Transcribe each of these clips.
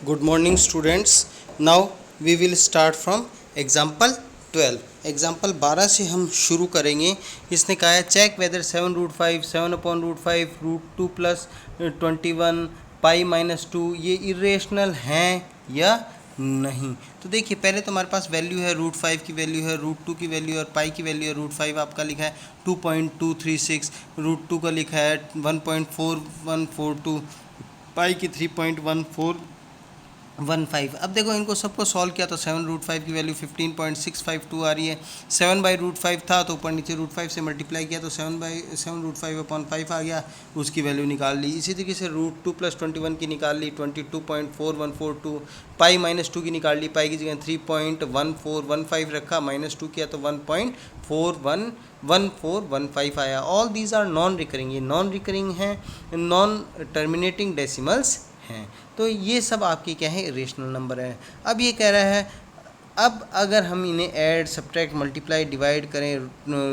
Good morning students. Now we will start from example 12. Example 12 से हम शुरू करेंगे. इसने कहा है check whether 7√5 7/√5 √2 plus 21 pi minus 2 ये इरेशनल हैं या नहीं. तो देखिए पहले तो हमारे पास वैल्यू है √5 की वैल्यू है, √2 की वैल्यू है और पाई की वैल्यू है. √5 आपका लिखा है 2.236, √2 का लिखा है 1.4142, पाई की 3.1415. अब देखो इनको सबको सॉल्व किया तो 7√5 की वैल्यू 15.652 आ रही है. 7/√5 था तो ऊपर नीचे √5 से मल्टीप्लाई किया तो 7/7√5/5 आ गया, उसकी वैल्यू निकाल ली. इसी तरीके से √2 प्लस 21 की निकाल ली 22.4142. पाई -2 की निकाल ली, पाई की जगह 3.1415 रखा, -2 किया तो 1.1415 आया. All these are non recurring, ये नॉन रिकरिंग हैं, नॉन टर्मिनेटिंग डेसिमल्स हैं. तो ये सब आपके क्या है, रेशनल नंबर है. अब ये कह रहा है अब अगर हम इन्हें ऐड सब्ट्रैक्ट मल्टीप्लाई डिवाइड करें,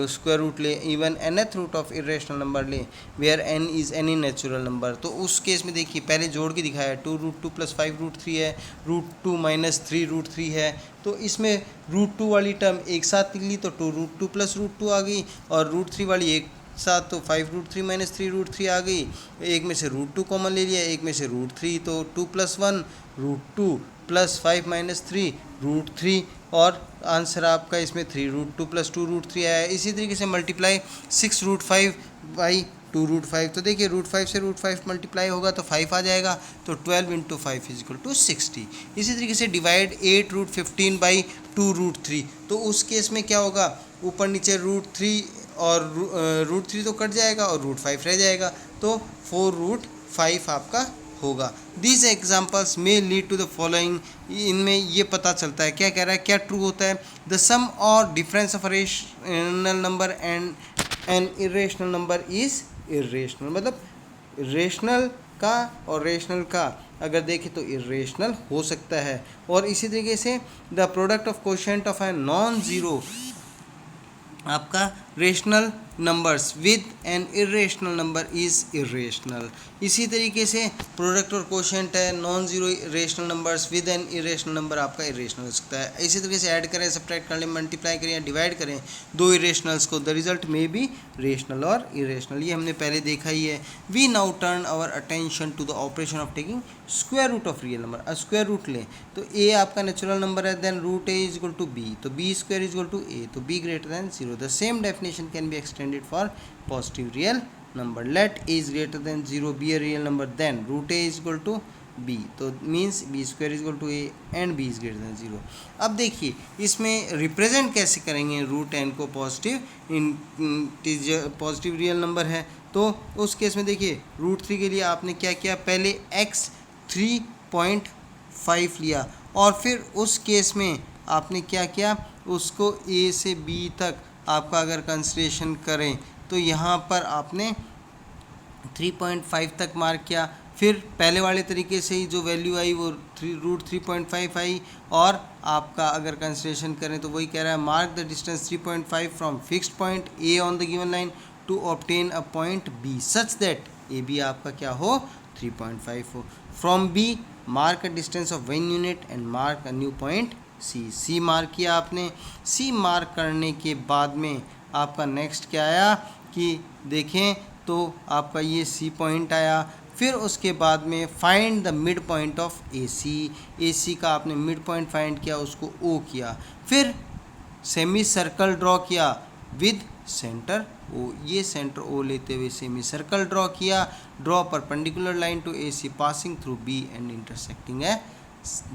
स्क्वायर रूट ले, even nth root of irrational number ले where n is any natural number, तो उस केस में देखिए पहले जोड़ के दिखाया 2√2 प्लस 5√3 है, √2 माइनस 3√3 है. तो इसमें √2 वाली टर्म एक साथ ली तो 2√2 प्लस √2 आ गई, और √3 वाली एक साथ तो 5√3 माइनस 3√3 आ गई. एक में से √2 कॉमन ले लिया, एक में से √3, तो 2 प्लस 1 √2 प्लस 5 माइनस 3 √3, और आंसर आपका इसमें 3√2 प्लस 2√3 आया. इसी तरीके से मल्टीप्लाई 6√5 बाई 2√5, तो देखिए √5 से √5 मल्टीप्लाई होगा तो 5 आ जाएगा, तो 12 इंटू 5 इजिकल टू 60. इसी तरीके से डिवाइड 8√15 बाई 2√3, तो उस केस में क्या होगा, ऊपर नीचे √3 और √3 तो कट जाएगा और √5 रह जाएगा, तो 4√5 आपका होगा. दीज एग्जाम्पल्स में लीड टू द फॉलोइंग. इनमें ये पता चलता है, क्या कह रहा है, क्या ट्रू होता है, द सम और difference of rational number and N irrational number is irrational. मतलब रेशनल का और रेशनल का अगर देखें तो इरेशनल हो सकता है. और इसी तरीके से the product of quotient of a non zero आपका rational numbers with an irrational number is irrational. इसी तरीके से प्रोडक्ट और कोशेंट है non zero rational numbers with an irrational number आपका इरेशनल हो सकता है. इसी तरीके से ऐड करें, सब्ट्रैक्ट कर लें, मल्टीप्लाई करें या डिवाइड करें दो इरेशनल्स को, द रिजल्ट में भी रेशनल और इरेशनल. ये हमने पहले देखा ही है. We now turn our attention to the operation of taking square root of real number. Square root लें तो ए आपका नेचुरल नंबर है, then root a is equal to b, तो b square is equal to a, तो b greater than 0. The same definition can be extended for positive real number. Let a is greater than 0 be a real number, then root a is equal to b, तो means b square is equal to a and b is greater than 0. अब देखिए इसमें represent कैसे करेंगे root N को, positive integer positive real number है, तो उस केस में देखिए √3 के लिए आपने क्या किया, पहले x 3.5 लिया, और फिर उस केस में आपने क्या किया, उसको a से b तक आपका अगर कंसिडरेशन करें तो यहाँ पर आपने 3.5 तक मार्क किया. फिर पहले वाले तरीके से ही जो वैल्यू आई वो √3.5 आई, और आपका अगर कंसिडरेशन करें तो वही कह रहा है mark the distance 3.5 from fixed point A on the given line to obtain a point B such that A B आपका क्या हो, 3.5 हो. From B mark a distance of 1 unit and mark a new point C mark किया आपने. सी mark करने के बाद में आपका नेक्स्ट क्या आया कि देखें तो आपका ये सी पॉइंट आया. फिर उसके बाद में find the mid point of A C का आपने मिड पॉइंट फाइंड किया, उसको ओ किया. फिर सेमी सर्कल ड्रॉ किया विद सेंटर ओ, ये सेंटर ओ लेते हुए सेमी सर्कल ड्रॉ किया. Draw perpendicular line to A C passing through B and intersecting है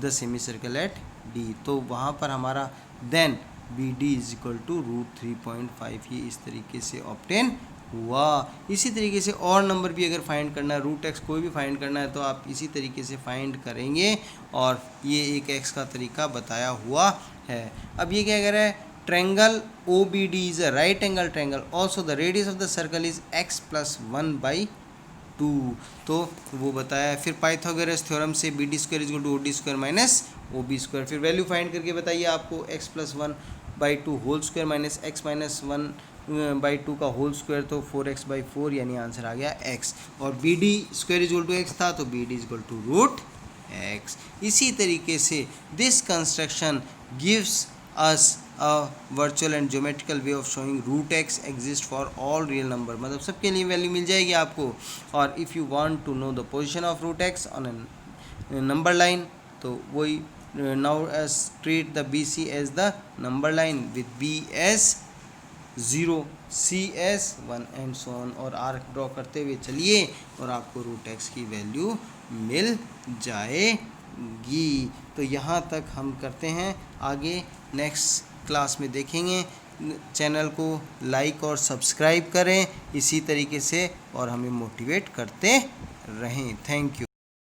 the semi circle at D, तो वहाँ पर हमारा then B D is equal to √3.5 ये इस तरीके से ऑब्टेन हुआ. इसी तरीके से और नंबर भी अगर फाइंड करना है, √x कोई भी फाइंड करना है तो आप इसी तरीके से फाइंड करेंगे, और ये एक x का तरीका बताया हुआ है. अब ये क्या कह रहा है, triangle O B D is a right angle triangle, also the radius of the circle is x + 1/2, तो वो बताया है. फिर पाइथागोरस थ्योरम से B D square is equal to O D square minus O B square. फिर value find करके बताइए आपको x + 1/2 whole square minus x - 1/2 का होल स्क्वायर, तो 4x/4 यानी आंसर आ गया x. और B D square is equal to x था तो B D is equal to x। इसी तरीके से this construction gives us a virtual and geometrical way of showing root x exist for all real number, मतलब सबके लिए value मिल जाएगी आपको। और if you want to know the position of root x on a number line, तो वही now as treat the B C as the number line with B as 0, C as 1 and so on, और arc draw करते हुए चलिए और आपको root x की value मिल जाएगी। तो यहाँ तक हम करते हैं, आगे नेक्स्ट क्लास में देखेंगे। चैनल को लाइक और सब्सक्राइब करें इसी तरीके से, और हमें मोटिवेट करते रहें। Thank you.